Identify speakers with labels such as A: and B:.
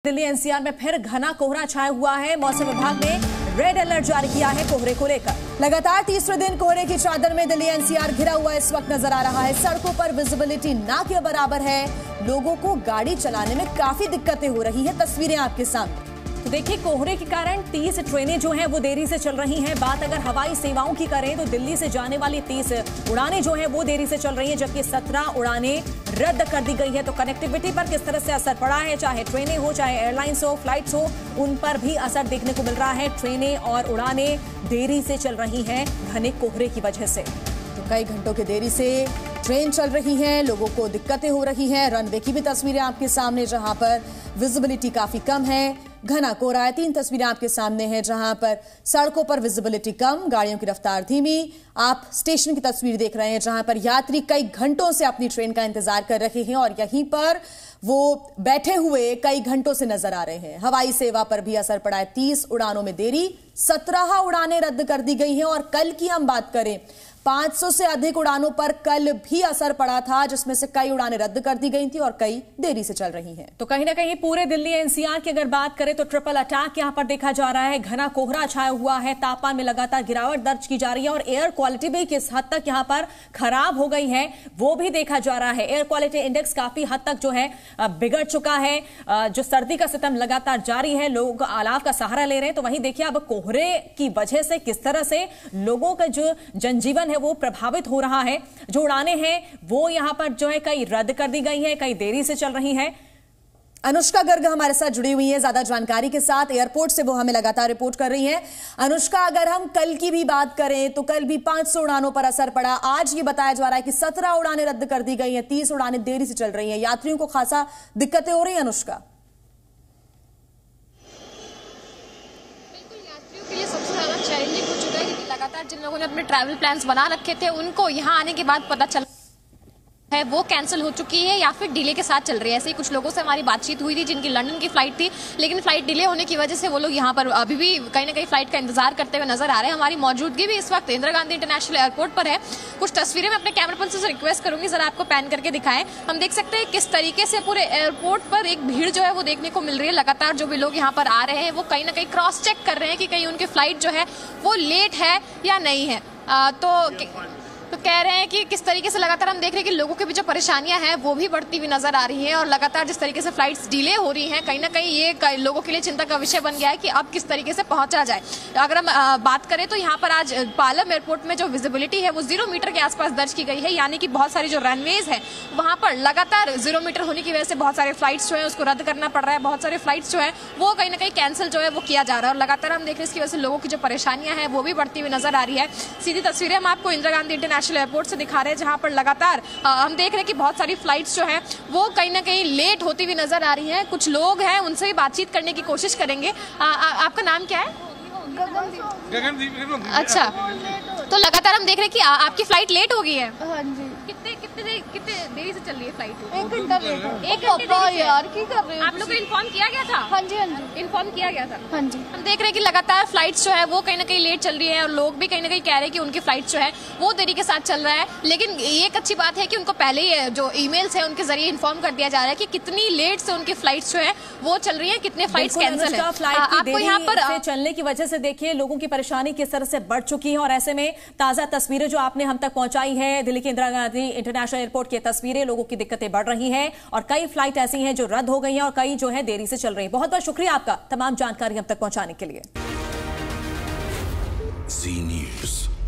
A: Delhi NCR में फिर घना कोहरा छाया हुआ है। मौसम विभाग ने रेड अलर्ट जारी किया है कोहरे को लेकर। लगातार तीसरे दिन कोहरे की चादर में दिल्ली एनसीआर घिरा हुआ इस वक्त नजर आ रहा है। सड़कों पर विजिबिलिटी ना के बराबर है। लोगों को गाड़ी चलाने में काफी दिक्कतें हो रही है। तस्वीरें आपके सामने। तो देखिए, कोहरे के कारण 30 ट्रेनें जो हैं वो देरी से चल रही हैं। बात अगर हवाई सेवाओं की करें तो दिल्ली से जाने वाली 30 उड़ानें जो हैं वो देरी से चल रही हैं, जबकि 17 उड़ानें रद्द कर दी गई है। तो कनेक्टिविटी पर किस तरह से असर पड़ा है, चाहे ट्रेनें हो, चाहे एयरलाइंस हो, फ्लाइट्स हो, उन पर भी असर देखने को मिल रहा है। ट्रेनें और उड़ानें देरी से चल रही हैं घने कोहरे की वजह से। तो कई घंटों की देरी से ट्रेन चल रही है, लोगों को दिक्कतें हो रही हैं। रनवे की भी तस्वीरें आपके सामने, जहां पर विजिबिलिटी काफी कम है, घना कोहरा है। 3 तस्वीरें आपके सामने हैं जहां पर सड़कों पर विजिबिलिटी कम, गाड़ियों की रफ्तार धीमी। आप स्टेशन की तस्वीर देख रहे हैं जहां पर यात्री कई घंटों से अपनी ट्रेन का इंतजार कर रहे हैं और यहीं पर वो बैठे हुए कई घंटों से नजर आ रहे हैं। हवाई सेवा पर भी असर पड़ा है। 30 उड़ानों में देरी, 17 उड़ानें रद्द कर दी गई हैं। और कल की हम बात करें, 500 से अधिक उड़ानों पर कल भी असर पड़ा था, जिसमें से कई उड़ानें रद्द कर दी गई थी और कई देरी से चल रही हैं। तो कहीं ना कहीं पूरे दिल्ली एनसीआर की अगर बात करें तो ट्रिपल अटैक यहां पर देखा जा रहा है। घना कोहरा छाया हुआ है, तापमान में लगातार गिरावट दर्ज की जा रही है और एयर क्वालिटी भी किस हद तक यहां पर खराब हो गई है वो भी देखा जा रहा है। एयर क्वालिटी इंडेक्स काफी हद तक जो है बिगड़ चुका है। जो सर्दी का सितम लगातार जारी है, लोग अलाव का सहारा ले रहे हैं। तो वहीं देखिए, अब कोहरे की वजह से किस तरह से लोगों का जो जनजीवन है वो प्रभावित हो रहा है। जो उड़ानें हैं वो यहां पर जो है कई रद्द कर दी गई हैं, कई देरी से चल रही हैं। अनुष्का गर्ग हमारे साथ जुड़ी हुई है ज्यादा जानकारी के साथ। एयरपोर्ट से वो हमें लगातार रिपोर्ट कर रही हैं। अनुष्का, अगर हम कल की भी बात करें तो कल भी 500 उड़ानों पर असर पड़ा। आज ये बताया जा रहा है कि 17 उड़ानें रद्द कर दी गई हैं, 30 उड़ानें देरी से चल रही हैं। यात्रियों को खासा दिक्कतें हो रही हैं। अनुष्का,
B: सबसे ज्यादा चैलेंजिंग हो चुका है क्योंकि लगातार जिन लोगों ने अपने ट्रैवल प्लान्स बना रखे थे उनको यहाँ आने के बाद पता चला है वो कैंसिल हो चुकी है या फिर डिले के साथ चल रही है। ऐसे ही कुछ लोगों से हमारी बातचीत हुई थी जिनकी लंदन की फ्लाइट थी, लेकिन फ्लाइट डिले होने की वजह से वो लोग यहाँ पर अभी भी कहीं ना कहीं फ्लाइट का इंतजार करते हुए नजर आ रहे हैं। हमारी मौजूदगी भी इस वक्त इंदिरा गांधी इंटरनेशनल एयरपोर्ट पर है। कुछ तस्वीरें मैं अपने कैमरा पर्सन से रिक्वेस्ट करूंगी, जरा आपको पैन करके दिखाएं। हम देख सकते हैं किस तरीके से पूरे एयरपोर्ट पर एक भीड़ जो है वो देखने को मिल रही है। लगातार जो भी लोग यहाँ पर आ रहे हैं वो कहीं ना कहीं क्रॉस चेक कर रहे हैं कि कहीं उनकी फ्लाइट जो है वो लेट है या नहीं है। तो कह रहे हैं कि किस तरीके से लगातार हम देख रहे हैं कि लोगों के भी जो परेशानियां हैं वो भी बढ़ती हुई नजर आ रही हैं और लगातार जिस तरीके से फ्लाइट्स डिले हो रही हैं, कहीं ना कहीं ये लोगों के लिए चिंता का विषय बन गया है कि अब किस तरीके से पहुंचा जाए। अगर हम बात करें तो यहाँ पर आज पालम एयरपोर्ट में जो विजिबिलिटी है वो 0 मीटर के आसपास दर्ज की गई है, यानी कि बहुत सारी जो रनवेज है वहां पर लगातार 0 मीटर होने की वजह से बहुत सारे फ्लाइट्स जो है उसको रद्द करना पड़ रहा है। बहुत सारे फ्लाइट्स जो है वो कहीं ना कहीं कैंसिल जो है वो किया जा रहा है और लगातार हम देख रहे हैं इसकी वजह से लोगों की जो परेशानियां हैं वो भी बढ़ती हुई नजर आ रही है। सीधी तस्वीरें हम आपको इंदिरा गांधी इंटरनेशनल एयरपोर्ट से दिखा रहे हैं जहां पर लगातार हम देख रहे हैं कि बहुत सारी फ्लाइट्स जो हैं वो कहीं ना कहीं लेट होती हुई नजर आ रही हैं। कुछ लोग हैं उनसे भी बातचीत करने की कोशिश करेंगे। आपका नाम क्या है? गगनदीप। अच्छा, तो लगातार हम देख रहे हैं कि आपकी फ्लाइट लेट हो गई है।
C: हाँ जी।
B: कितने देरी से चल रही है फ्लाइट?
C: 1 घंटा लेट हो।
B: एक घंटा
C: यार की कर रहे हो?
B: आप लोग को इन्फॉर्म किया गया था?
C: हाँ जी, हाँ जी,
B: इन्फॉर्म किया गया था।
C: हाँ जी।
B: हम देख रहे हैं कि लगातार फ्लाइट्स जो है वो कहीं ना कहीं लेट चल रही है और लोग भी कहीं ना कहीं कह रहे हैं कि उनकी फ्लाइट्स जो है वो देरी के साथ चल रहा है। लेकिन ये एक अच्छी बात है कि उनको पहले ही जो ईमेल्स है उनके जरिए इन्फॉर्म कर दिया जा रहा है कि कितनी लेट से उनकी फ्लाइट्स जो है वो चल रही है, कितने फ्लाइट्स कैंसिल है।
A: आपको यहाँ पर चलने की वजह से देखिए लोगों की परेशानी किस तरह से बढ़ चुकी है और ऐसे में ताजा तस्वीरें जो आपने हम तक पहुंचाई है दिल्ली के इंदिरा गांधी इंटरनेशनल एयरपोर्ट की तस्वीरें, लोगों की दिक्कतें बढ़ रही हैं और कई फ्लाइट ऐसी हैं जो रद्द हो गई हैं और कई जो है देरी से चल रही है। बहुत बहुत शुक्रिया आपका तमाम जानकारी हम तक पहुंचाने के लिए।
D: जी न्यूज़।